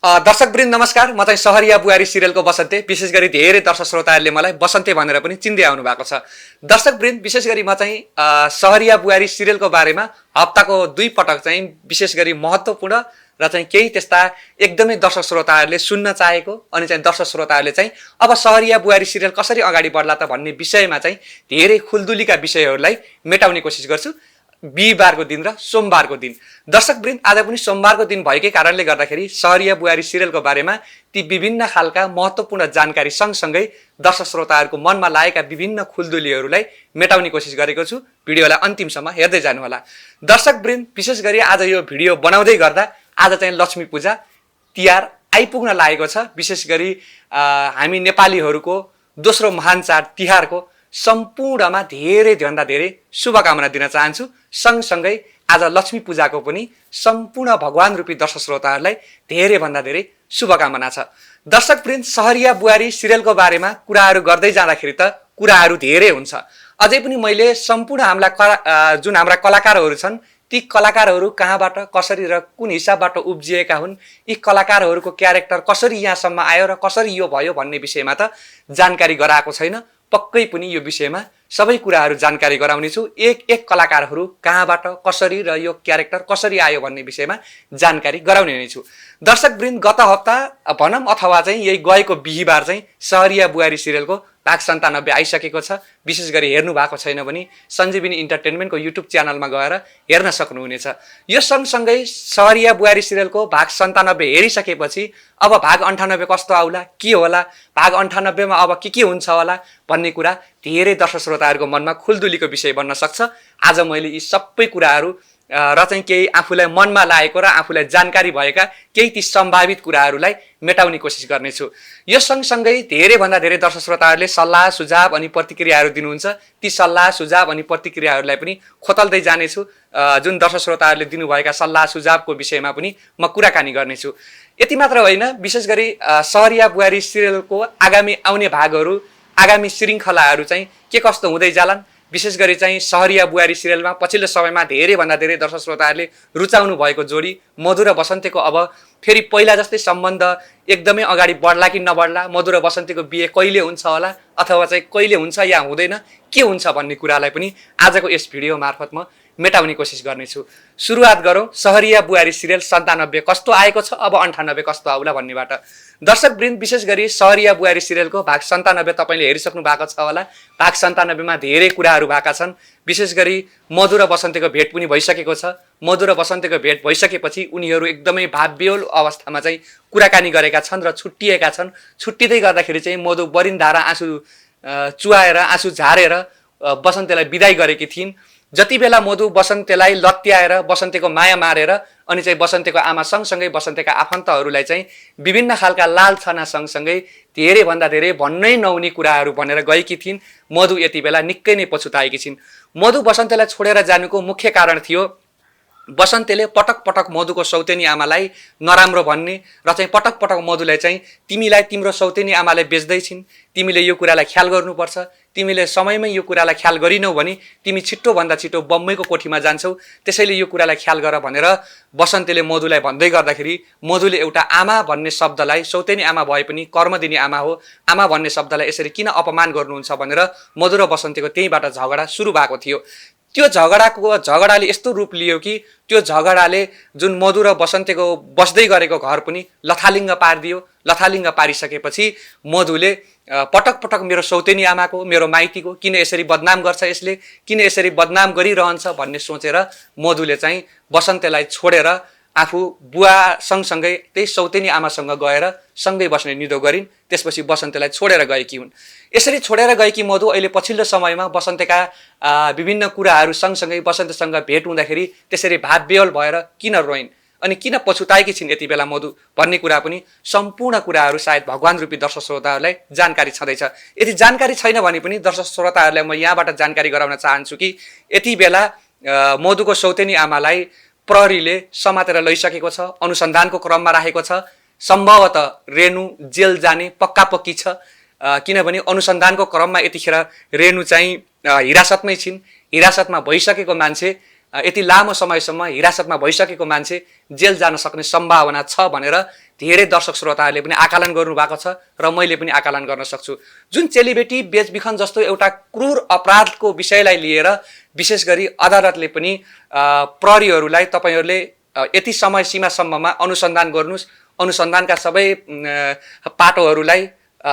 दर्शकवृन्द नमस्कार। म चाहिँ सहरिया बुहारी सिरियलको बसन्ते। विशेष गरी धेरै दर्शक श्रोताहरूले मलाई बसन्ते भनेर पनि चिन्दै आउनु भएको छ। दर्शकवृन्द विशेष गरी म चाहिँ सहरिया बुहारी सिरियलको बारेमा हप्ताको 2 पटक चाहिँ विशेष गरी महत्त्वपूर्ण र चाहिँ केही त्यस्ता एकदमै दर्शक श्रोताहरूले सुन्न चाहेको अनि चाहिँ दर्शक श्रोताहरूले चाहिँ अब सहरिया बुहारी सिरियल कसरी अगाडि बढ्ला त भन्ने विषयमा चाहिँ धेरै खुलदुलीका विषयहरूलाई मेटाउने कोसिस गर्छु। बिहीबारको दिन र सोमबारको दिन। दर्शकवृन्द आज पनि सोमबारको दिन भएकै कारणले गर्दाखेरि सहरिया बुहारी सिरियलको बारेमा ती विभिन्न खालका महत्त्वपूर्ण जानकारी सँगसँगै दर्शक श्रोताहरूको मनमा लागेका विभिन्न खुलदुलीहरूलाई मेटाउने कोसिस गरेको छु। भिडियोलाई अन्तिमसम्म हेर्दै जानुहोला। दर्शकवृन्द विशेष गरी आज यो भिडियो बनाउँदै गर्दा आज चाहिँ लक्ष्मी पूजा तिहार आइपुग्न लागेको छ। विशेष गरी हामी नेपालीहरूको दोस्रो महान चाड तिहारको सम्पूर्णमा धेरैभन्दा धेरै शुभकामना दिन चाहन्छु। सँगसँगै आज लक्ष्मी पूजाको पनि सम्पूर्ण भगवान रूपी दर्शक श्रोताहरूलाई धेरैभन्दा धेरै शुभकामना छ। दर्शकवृन्द सहरिया बुहारी सिरियलको बारेमा कुराहरू गर्दै जाँदाखेरि त कुराहरू धेरै हुन्छ। अझै पनि मैले सम्पूर्ण जुन हाम्रा कलाकारहरू छन् ती कलाकारहरू कहाँबाट कसरी र कुन हिसाबबाट उब्जिएका हुन्, यी कलाकारहरूको क्यारेक्टर कसरी यहाँसम्म आयो र कसरी यो भयो भन्ने विषयमा त जानकारी गराएको छैन। पक्कै पनि यो विषयमा सबै कुराहरू जानकारी गराउने छु। एक कलाकारहरू कहाँबाट कसरी र यो क्यारेक्टर कसरी आयो भन्ने विषयमा जानकारी गराउने नै छु। दर्शकवृन्द गत हप्ता भनौँ अथवा चाहिँ यही गएको बिहीबार चाहिँ सहरिया बुहारी सिरियलको भाग 97 आइसकेको छ। विशेष गरी हेर्नु भएको छैन भने सञ्जीवनी इन्टरटेनमेन्टको युट्युब च्यानलमा गएर हेर्न सक्नुहुनेछ। यो सँगसँगै सहरिया बुहारी सिरियलको भाग 97 हेरिसकेपछि अब भाग 98 कस्तो आउला, के होला, भाग 98 मा अब के हुन्छ होला भन्ने कुरा धेरै दर्शक श्रोताहरूको मनमा खुलदुलीको विषय बन्न सक्छ। आज मैले यी सबै कुराहरू र चाहिँ केही आफूलाई मनमा लागेको र आफूलाई जानकारी भएका केही ती सम्भावित कुराहरूलाई मेटाउने कोसिस गर्नेछु। यो सँगसँगै धेरैभन्दा धेरै दर्शक श्रोताहरूले सल्लाह सुझाव अनि प्रतिक्रियाहरू दिनुहुन्छ। ती सल्लाह सुझाव अनि प्रतिक्रियाहरूलाई पनि खोतल्दै जानेछु। जुन दर्शक श्रोताहरूले दिनुभएका सल्लाह सुझावको विषयमा पनि म कुराकानी गर्नेछु। यति मात्र होइन, विशेष गरी सहरिया बुहारी सिरियलको आगामी आउने भागहरू, आगामी श्रृङ्खलाहरू चाहिँ के कस्तो हुँदै जालान्। विशेष गरी चाहिँ सहरिया बुहारी सिरियलमा पछिल्लो समयमा धेरैभन्दा धेरै दर्शक श्रोताहरूले रुचाउनु भएको जोडी मधु र बसन्तीको अब फेरि पहिला जस्तै सम्बन्ध एकदमै अगाडि बढ्ला कि नबढ्ला, मधु र बसन्तीको बिहे कहिले हुन्छ होला अथवा चाहिँ कहिले हुन्छ या हुँदैन, के हुन्छ भन्ने कुरालाई पनि आजको यस भिडियो मार्फत म मेटाउने कोसिस गर्नेछु। सुरुवात गरौँ सहरिया बुहारी सिरियल 97 कस्तो आएको छ, अब 98 कस्तो आउला भन्नेबाट। दर्शकवृन्द विशेष गरी सहरिया बुहारी सिरियलको भाग 97 तपाईँले हेरिसक्नु भएको छ होला। भाग 97 मा धेरै कुराहरू भएका छन्। विशेष गरी मधु र बसन्तीको भेट पनि भइसकेको छ। मधु र बसन्तीको भेट भइसकेपछि उनीहरू एकदमै भावविह्वल अवस्थामा चाहिँ कुराकानी गरेका छन् र छुट्टिएका छन्। छुट्टिँदै गर्दाखेरि चाहिँ मधु बरिन्धारा आँसु चुहाएर आँसु झारेर बसन्तीलाई बिदाई गरेकी थिइन्। जति बेला मधु बसन्तीलाई लत्याएर बसन्तीको माया मारेर अनि चाहिँ बसन्तीको आमा सँगसँगै बसन्तीका आफन्तहरूलाई चाहिँ विभिन्न खालका लालछना सँगसँगै धेरैभन्दा धेरै भन्नै नहुने कुराहरू भनेर गएकी थिइन्। मधु यति बेला निकै नै पछुताएकी छिन्। मधु बसन्तीलाई छोडेर जानुको मुख्य कारण थियो बसन्तीले पटक पटक मधुको सौतेनी आमालाई नराम्रो भन्ने र चाहिँ पटक पटक मधुलाई चाहिँ तिमीलाई तिम्रो सौतेनी आमाले बेच्दैछिन्, तिमीले यो कुरालाई ख्याल गर्नुपर्छ, तिमीले समयमै यो कुरालाई ख्याल गरिनौ भने तिमी छिट्टोभन्दा छिटो बम्बईको कोठीमा जान्छौ, त्यसैले यो कुरालाई ख्याल गर भनेर बसन्तीले मधुलाई भन्दै गर्दाखेरि मधुले एउटा आमा भन्ने शब्दलाई, सौतेनी आमा भए पनि कर्म दिने आमा हो, आमा भन्ने शब्दलाई यसरी किन अपमान गर्नुहुन्छ भनेर मधु र बसन्तीको त्यहीबाट झगडा सुरु भएको थियो। त्यो झगडाले यस्तो रूप लियो कि त्यो झगडाले जुन मधु र बसन्तीको बस्दै गरेको घर पनि लथालिङ्ग पारिदियो। लथालिङ्ग पारिसकेपछि मधुले पटक पटक मेरो सौतेनी आमाको, मेरो माइतीको किन यसरी बदनाम गर्छ, यसले किन यसरी बदनाम गरिरहन्छ भन्ने सोचेर मधुले चाहिँ बसन्तीलाई छोडेर आफू बुवा सँगसँगै त्यही सौतेनी आमासँग गएर सँगै बस्ने निधो गरिन्। त्यसपछि बसन्तीलाई छोडेर गएकी हुन्। यसरी छोडेर गएकी मधु अहिले पछिल्लो समयमा बसन्तीका विभिन्न कुराहरू सँगसँगै बसन्तीसँग भेट हुँदाखेरि त्यसरी भावविह्वल भएर किन रोइन् अनि किन पछुताएकी छिन् यति बेला मधु भन्ने कुरा पनि सम्पूर्ण कुराहरू सायद भगवान रूपी दर्शक श्रोताहरूलाई जानकारी छँदैछ। यदि जानकारी छैन भने पनि दर्शक श्रोताहरूलाई म यहाँबाट जानकारी गराउन चाहन्छु कि यति बेला मधुको सौतेनी आमालाई प्रहरीले समातेर लैसकेको छ, अनुसन्धानको क्रममा राखेको छ। सम्भवतः रेणु जेल जाने पक्का पक्की छ, किनभने अनुसन्धानको क्रममा यतिखेर रेणु चाहिँ हिरासतमै छिन्। हिरासतमा भइसकेको मान्छे यति लामो समयसम्म हिरासतमा भइसकेको मान्छे जेल जान सक्ने सम्भावना छ भनेर धेरै दर्शक श्रोताहरूले पनि आकलन गर्नुभएको छ र मैले पनि आकलन गर्न सक्छु। जुन चेलीबेटी बेचबिखन जस्तो एउटा क्रूर अपराधको विषयलाई लिएर विशेष गरी अदालतले पनि प्रहरीहरूलाई तपाईँहरूले यति समय सीमासम्ममा अनुसन्धान गर्नुहोस्, अनुसन्धानका सबै पाटोहरूलाई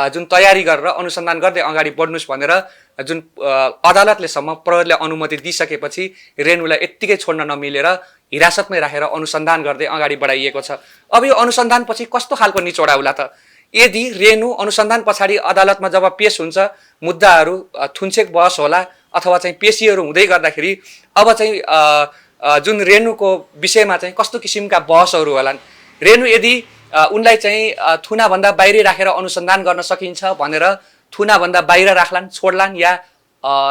जुन तयारी गरेर अनुसन्धान गर्दै अगाडि बढ्नुहोस् भनेर जुन अदालतलेसम्म प्रहरीले अनुमति दिइसकेपछि रेणुलाई यत्तिकै छोड्न नमिलेर हिरासतमै राखेर अनुसन्धान गर्दै अगाडि बढाइएको छ। अब यो अनुसन्धानपछि कस्तो खालको निचोडा होला त? यदि रेणु अनुसन्धान पछाडि अदालतमा जब पेश हुन्छ, मुद्दाहरू थुन्चेक बहस होला अथवा चाहिँ पेशीहरू हुँदै गर्दाखेरि अब चाहिँ जुन रेणुको विषयमा चाहिँ कस्तो किसिमका बहसहरू होलान्, रेणु यदि उनलाई चाहिँ थुनाभन्दा बाहिर राखेर अनुसन्धान गर्न सकिन्छ भनेर थुनाभन्दा बाहिर राख्लान्, छोड्लान् या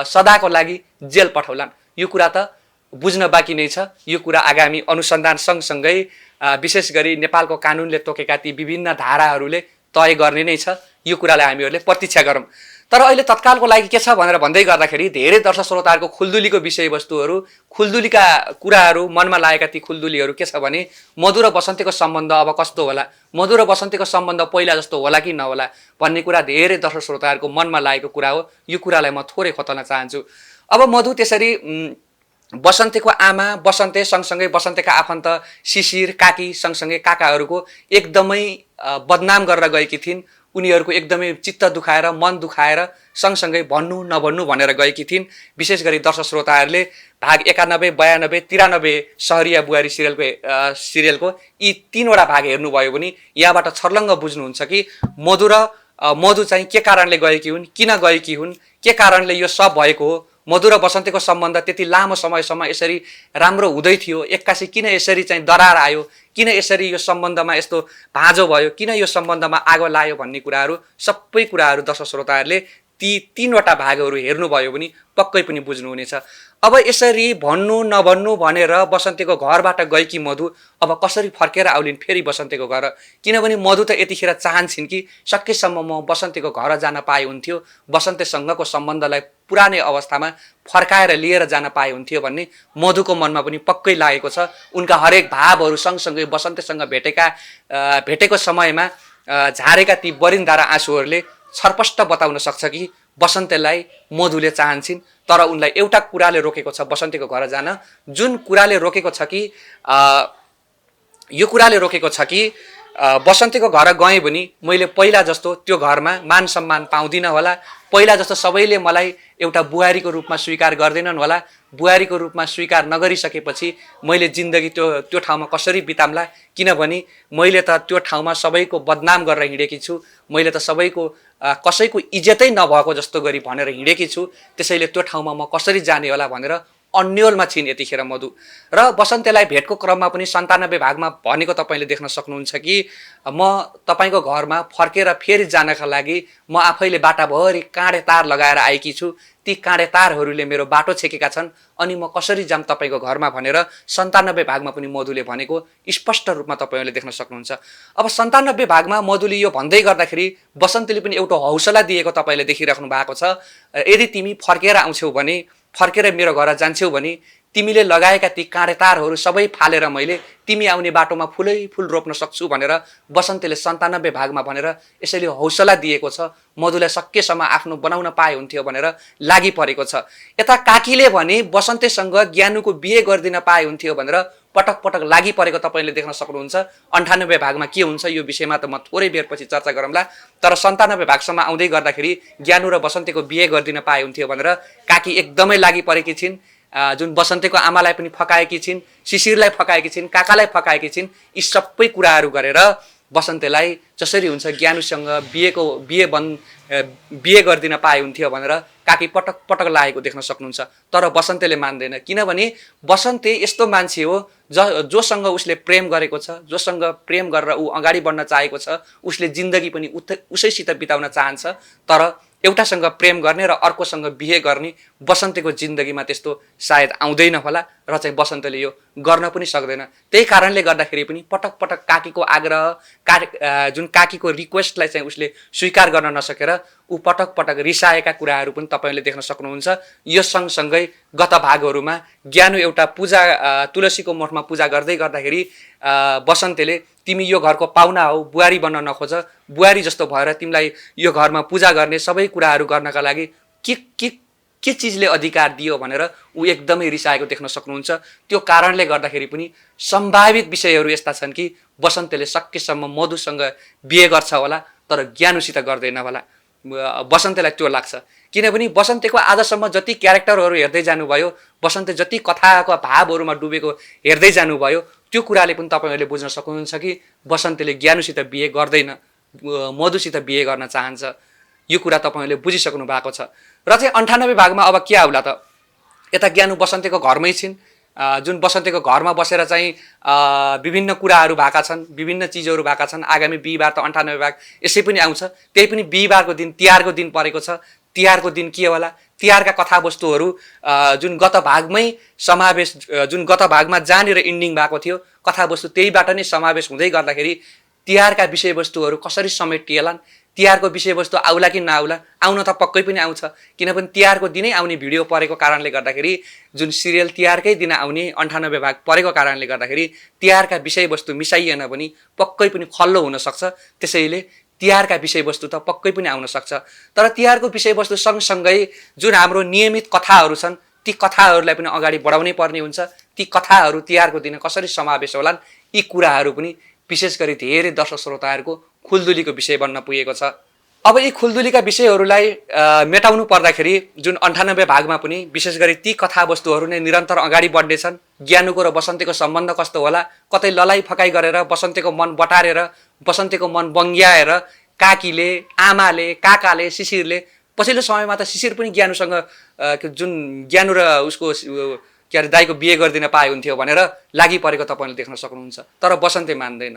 सदाको लागि जेल पठाउलान्, यो कुरा त बुझ्न बाँकी नै छ। यो कुरा आगामी अनुसन्धान सँगसँगै विशेष गरी नेपालको कानुनले तोकेका ती विभिन्न धाराहरूले तय गर्ने नै छ। यो कुरालाई हामीहरूले प्रतीक्षा गरौँ। तर अहिले तत्कालको लागि के छ भनेर भन्दै गर्दाखेरि धेरै दर्शक श्रोताहरूको खुल्दुलीको विषयवस्तुहरू, खुल्दुलीका कुराहरू मनमा लागेका ती खुल्दुलीहरू के छ भने मधु र बसन्तीको सम्बन्ध अब कस्तो होला, मधु र बसन्तीको सम्बन्ध पहिला जस्तो होला कि नहोला भन्ने कुरा धेरै दर्शक श्रोताहरूको मनमा लागेको कुरा हो। यो कुरालाई म थोरै खतल्न चाहन्छु। अब मधु त्यसरी बसन्तीको आमा, बसन्ते सँगसँगै बसन्तेका आफन्त शिशिर, काकी सँगसँगै काकाहरूको एकदमै बदनाम गरेर गएकी थिइन्। उनीहरूको एकदमै चित्त दुखाएर, मन दुखाएर सँगसँगै भन्नु नभन्नु भनेर गएकी थिइन्। विशेष गरी दर्शक श्रोताहरूले भाग 91, 92, 93 सहरिया बुहारी सिरियलको यी 3वटा भाग हेर्नुभयो भने यहाँबाट छर्लङ्ग बुझ्नुहुन्छ कि मधु चाहिँ के कारणले गएकी हुन्, किन गएकी हुन्, के कारणले यो सब भएको हो। मधु र बसन्तीको सम्बन्ध त्यति लामो समयसम्म यसरी राम्रो हुँदै थियो, एक्कासी किन यसरी चाहिँ दरार आयो, किन यसरी यो सम्बन्धमा यस्तो भाँजो भयो, किन यो सम्बन्धमा आगो लाग्यो भन्ने कुराहरू सबै कुराहरू दर्शक श्रोताहरूले ती 3वटा भागहरू हेर्नुभयो भने पक्कै पनि बुझ्नुहुनेछ। अब यसरी भन्नु नभन्नु भनेर बसन्तीको घरबाट गएकी मधु अब कसरी फर्केर आउलिन् फेरि बसन्तीको घर? किनभने मधु त यतिखेर चाहन्छन् कि सकेसम्म म बसन्तीको घर जान पाए हुन्थ्यो, बसन्तीसँगको सम्बन्धलाई पुरानै अवस्थामा फर्काएर लिएर जान पाए हुन्थ्यो भन्ने मधुको मनमा पनि पक्कै लागेको छ। उनका हरेक भावहरू सँगसँगै बसन्तीसँग भेटेको समयमा झारेका ती बरिन्दा र आँसुहरूले छरपष्ट बताउन सक्छ कि बसन्तीलाई मधुले चाहन्छन्, तर उनलाई एउटा कुराले रोकेको छ बसन्तीको घर जान। जुन कुराले रोकेको छ कि यो कुराले रोकेको छ कि बसन्तीको घर गएँ भने मैले पहिला जस्तो त्यो घरमा मान सम्मान पाउँदिनँ होला, पहिला जस्तो सबैले मलाई एउटा बुहारीको रूपमा स्वीकार गर्दैनन् होला, बुहारीको रूपमा स्वीकार नगरिसकेपछि मैले जिन्दगी त्यो ठाउँमा कसरी बिताम्ला, किनभने मैले त त्यो ठाउँमा सबैको बदनाम गरेर हिँडेकी छु, मैले त सबैको कसैको इज्जतै नभएको जस्तो गरी भनेर हिँडेकी छु, त्यसैले त्यो ठाउँमा म कसरी जाने होला भनेर अन्यलमा छिन् यतिखेर मधु। र बसन्तीलाई भेटको क्रममा पनि 97 भागमा भनेको तपाईँले देख्न सक्नुहुन्छ कि म तपाईँको घरमा फर्केर फेरि जानका लागि म आफैले बाटाभरि काँडे तार लगाएर आएकी छु, ती काँडे तारहरूले मेरो बाटो छेकेका छन्, अनि म कसरी जाम तपाईँको घरमा भनेर 97 भागमा पनि मधुले भनेको स्पष्ट रूपमा तपाईँहरूले देख्न सक्नुहुन्छ। अब 97 भागमा मधुले यो भन्दै गर्दाखेरि बसन्तीले पनि एउटा हौसला दिएको तपाईँले देखिराख्नु भएको छ। यदि तिमी फर्केर आउँछौ भने, फर्केर मेरो घर जान्छौ भने तिमीले लगाएका ती काँडे तारहरू सबै फालेर मैले तिमी आउने बाटोमा फुलै फुल रोप्न सक्छु भनेर बसन्तीले 97 भागमा भनेर यसैले हौसला दिएको छ। मधुलाई सकेसम्म आफ्नो बनाउन पाए हुन्थ्यो भनेर लागि परेको छ। यता काकीले भने बसन्तीसँग ज्ञानुको बिहे गरिदिन पाए हुन्थ्यो भनेर पटक पटक लागि परेको तपाईँले देख्न सक्नुहुन्छ। 98 भागमा के हुन्छ यो विषयमा त म थोरै बेरपछि चर्चा गरौँला, तर 97 भागसम्म आउँदै गर्दाखेरि ज्ञानु र बसन्तीको बिहे गरिदिन पाए हुन्थ्यो भनेर काकी एकदमै लागि परेकी छिन्। जुन बसन्तीको आमालाई पनि फकाएकी छिन्, शिशिरलाई फकाएकी छिन्, काकालाई फकाएकी छिन्। यी सबै कुराहरू गरेर बसन्तीलाई जसरी हुन्छ ज्ञानुसँग बिहे गरिदिन पाए हुन्थ्यो भनेर काकी पटक पटक लागेको देख्न सक्नुहुन्छ। तर बसन्तीले मान्दैन, किनभने बसन्ती यस्तो मान्छे हो जोसँग उसले प्रेम गरेको छ, जोसँग प्रेम गरेर ऊ अगाडि बढ्न चाहेको छ, उसले जिन्दगी पनि उसैसित बिताउन चाहन्छ। तर एउटासँग प्रेम गर्ने र अर्कोसँग बिहे गर्ने बसन्तीको जिन्दगीमा त्यस्तो सायद आउँदैन होला र चाहिँ बसन्तीले यो गर्न पनि सक्दैन। त्यही कारणले गर्दाखेरि पनि पटक पटक काकीको आग्रह, जुन काकीको रिक्वेस्टलाई चाहिँ उसले स्वीकार गर्न नसकेर ऊ पटक पटक रिसाएका कुराहरू पनि तपाईँले देख्न सक्नुहुन्छ। यो सँगसँगै गत भागहरूमा ज्ञानु एउटा तुलसीको मठमा पूजा गर्दै गर्दाखेरि बसन्तीले तिमी यो घरको पाहुना हौ, बुहारी बन्न नखोज, बुहारी जस्तो भएर तिमीलाई यो घरमा पूजा गर्ने सबै कुराहरू गर्नका लागि के चिजले अधिकार दियो भनेर ऊ एकदमै रिसाएको देख्न सक्नुहुन्छ। त्यो कारणले गर्दाखेरि पनि सम्भावित विषयहरू यस्ता छन् कि बसन्तीले सकेसम्म मधुसँग बिहे गर्छ होला तर ज्ञानुसित गर्दैन होला। बसन्तीलाई त्यो लाग्छ, किनभने बसन्तीको आजसम्म जति क्यारेक्टरहरू हेर्दै जानुभयो, बसन्ती जति कथाको भावहरूमा डुबेको हेर्दै जानुभयो, त्यो कुराले पनि तपाईँहरूले बुझ्न सक्नुहुन्छ कि बसन्तीले ज्ञानुसित बिहे गर्दैन, मधुसित बिहे गर्न चाहन्छ। यो कुरा तपाईँहरूले बुझिसक्नु भएको छ। र चाहिँ 98 भागमा अब के आउला त, यता ज्ञानु बसन्तीको घरमै छिन्, जुन बसन्तीको घरमा बसेर चाहिँ विभिन्न कुराहरू भएका छन्, विभिन्न चिजहरू भएका छन्। आगामी बिहिबार त 98 भाग यसै पनि आउँछ, त्यही पनि बिहिबारको दिन तिहारको दिन परेको छ। तिहारको दिन के होला, तिहारका कथावस्तुहरू जुन गत भागमै समावेश, जुन गत भागमा जहाँनिर इन्डिङ भएको थियो कथावस्तु त्यहीबाट नै समावेश हुँदै गर्दाखेरि तिहारका विषयवस्तुहरू कसरी समेटिएलान्, तिहारको विषयवस्तु आउला कि नआउला, आउन त पक्कै पनि आउँछ, किनभने तिहारको दिनै आउने भिडियो परेको कारणले गर्दाखेरि, जुन सिरियल तिहारकै दिन आउने 98 भाग परेको कारणले गर्दाखेरि तिहारका विषयवस्तु मिसाइएन भने पक्कै पनि खल्लो हुनसक्छ। त्यसैले तिहारका विषयवस्तु त पक्कै पनि आउन सक्छ। तर तिहारको विषयवस्तु सँगसँगै जुन हाम्रो नियमित कथाहरू छन् ती कथाहरूलाई पनि अगाडि बढाउनै पर्ने हुन्छ। ती कथाहरू तिहारको दिन कसरी समावेश होलान्, यी कुराहरू पनि विशेष गरी धेरै दर्शक श्रोताहरूको खुल्दुलीको विषय बन्न पुगेको छ। अब यी खुल्दुलीका विषयहरूलाई मेटाउनु पर्दाखेरि जुन 98 भागमा पनि विशेष गरी ती कथावस्तुहरू नै निरन्तर अगाडि बढ्नेछन्। ज्ञानुको र बसन्तीको सम्बन्ध कस्तो होला, कतै ललाइ फकाइ गरेर बसन्तीको मन बटारेर, बसन्तीको मन बङ्ग्याएर काकीले, आमाले, काकाले, शिशिरले, पछिल्लो समयमा त शिशिर पनि ज्ञानुसँग जुन ज्ञानु र उसको के अरे दाइको बिहे गरिदिन पाए हुन्थ्यो भनेर लागि परेको तपाईँले देख्न सक्नुहुन्छ। तर बसन्ती मान्दैन।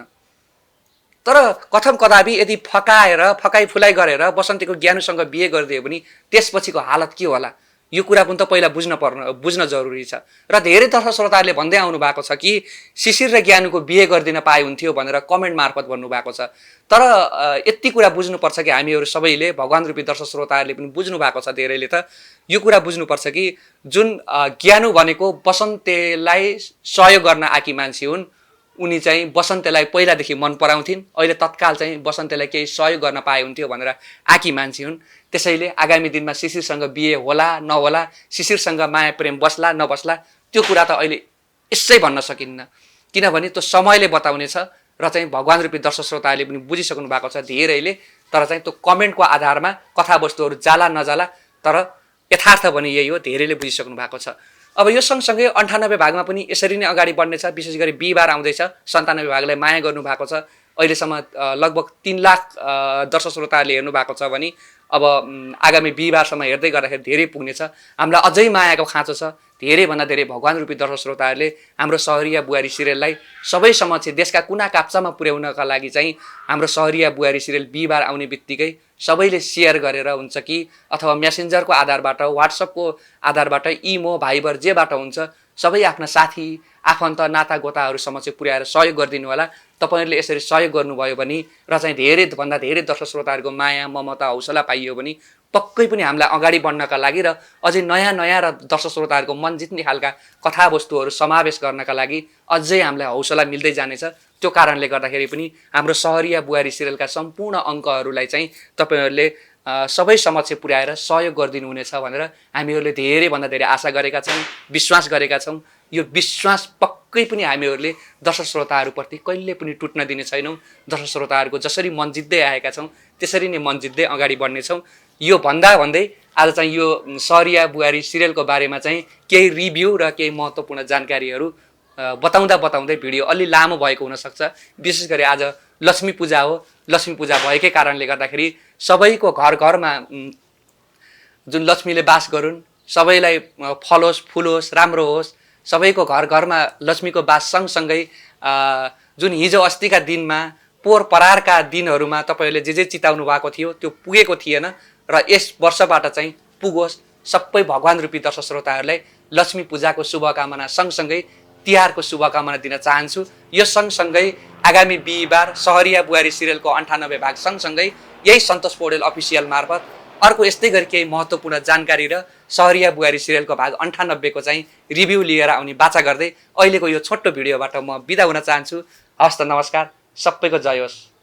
तर कथम कदापि यदि फकाइ फुलाइ गरेर बसन्तीको ज्ञानुसँग बिहे गरिदियो भने त्यसपछिको हालत के होला, यो कुरा पनि त पहिला बुझ्न जरुरी छ। र धेरै दर्शक श्रोताहरूले भन्दै आउनु भएको छ कि शिशिर र ज्ञानुको बिहे गरिदिन पाए हुन्थ्यो भनेर कमेन्ट मार्फत भन्नुभएको छ। तर यति कुरा बुझ्नुपर्छ कि हामीहरू सबैले, भगवान रूपी दर्शक श्रोताहरूले पनि बुझ्नु भएको छ, धेरैले त यो कुरा बुझ्नुपर्छ कि जुन ज्ञानु भनेको बसन्तीलाई सहयोग गर्न आएकी मान्छे हुन्। उनी चाहिँ बसन्तीलाई पहिलादेखि मन पराउँथिन्, अहिले तत्काल चाहिँ बसन्तीलाई केही सहयोग गर्न पाए हुन्थ्यो भनेर आएकी मान्छे हुन्। त्यसैले आगामी दिनमा शिशिरसँग बिहे होला नहोला, शिशिरसँग माया प्रेम बस्ला नबस्ला, त्यो कुरा त अहिले यसै भन्न सकिन्न, किनभने त्यो समयले बताउनेछ। र चाहिँ भगवान रूपी दर्शक श्रोताहरूले पनि बुझिसक्नु भएको छ धेरैले। तर चाहिँ त्यो कमेन्टको आधारमा कथावस्तुहरू जाला नजाला, तर यथार्थ भने यही हो, धेरैले बुझिसक्नु भएको छ। अब यो सँगसँगै 98 भागमा पनि यसरी नै अगाडि बढ्नेछ। विशेष गरी बिहिबार आउँदैछ, 97 भागलाई माया गर्नु भएको छ। अहिलेसम्म लगभग 3 लाख दर्शक श्रोताहरूले हेर्नु भएको छ भने अब आगामी बिहिबारसम्म हेर्दै गर्दाखेरि धेरै पुग्नेछ। हामीलाई अझै मायाको खाँचो छ। धेरैभन्दा धेरै भगवान रूपी दर्शक श्रोताहरूले हाम्रो सहरिया बुहारी सिरियललाई सबै समक्ष देशका कुना काप्चामा पुर्याउनका लागि चाहिँ हाम्रो सहरिया बुहारी सिरियल बिहिबार आउने बित्तिकै सबैले सेयर गरेर हुन्छ कि अथवा मेसेन्जरको आधारबाट, व्हाट्सएपको आधारबाट, इमो, भाइबर जेबाट हुन्छ सबै आफ्ना साथी, आफन्त, नाता गोताहरू समक्ष पुर्याएर सहयोग गरिदिनु होला। तपाईँहरूले यसरी सहयोग गर्नुभयो भने र चाहिँ धेरैभन्दा धेरै दर्शक श्रोताहरूको माया, ममता, हौसला पाइयो भने पक्कै पनि हामीलाई अगाडि बढ्नका लागि र अझै नयाँ र दर्शक श्रोताहरूको मन जित्ने खालका कथावस्तुहरू समावेश गर्नका लागि अझै हामीलाई हौसला मिल्दै जानेछ। त्यो कारणले गर्दाखेरि पनि हाम्रो सहरिया बुहारी सिरियलका सम्पूर्ण अङ्कहरूलाई चाहिँ तपाईँहरूले सबै समक्ष पुर्याएर सहयोग गरिदिनु हुनेछ भनेर हामीहरूले धेरैभन्दा धेरै आशा गरेका छौँ, विश्वास गरेका छौँ। यो विश्वास पक्कै पनि हामीहरूले दर्शक श्रोताहरूप्रति कहिले पनि टुट्न दिने छैनौँ। दर्शक श्रोताहरूको जसरी मन जित्दै आएका छौँ त्यसरी नै मन जित्दै अगाडि बढ्नेछौँ। यो भन्दै आज चाहिँ यो सहरिया बुहारी सिरियलको बारेमा चाहिँ केही रिभ्यू र केही महत्त्वपूर्ण जानकारीहरू बताउँदै भिडियो अलि लामो भएको हुनसक्छ। विशेष गरी आज लक्ष्मी पूजा हो। लक्ष्मी पूजा भएकै कारणले गर्दाखेरि सबैको घरमा जुन लक्ष्मीले बास गरून्, सबैलाई फलोस्, फुलोस्, राम्रो होस्, सबैको घरमा लक्ष्मीको बास सँगसँगै जुन हिजो अस्तिका दिनमा पोहोर परारका दिनहरूमा तपाईँहरूले जे चिताउनु भएको थियो त्यो पुगेको थिएन र यस वर्षबाट चाहिँ पुगोस्। सबै भगवान रूपी दर्शक श्रोताहरूलाई लक्ष्मी पूजाको शुभकामना सँगसँगै तिहारको शुभकामना दिन चाहन्छु। यो सँगसँगै आगामी बिहिबार सहरिया बुहारी सिरियलको 98 भाग सँगसँगै यही सन्तोष पौडेल अफिसियल मार्फत अर्को यस्तै गरी केही महत्त्वपूर्ण जानकारी र सहरिया बुहारी सिरियलको भाग 98 को चाहिँ रिभ्यू लिएर आउने बाचा गर्दै अहिलेको यो छोटो भिडियोबाट म बिदा हुन चाहन्छु। हवस् त, नमस्कार, सबैको जय होस्।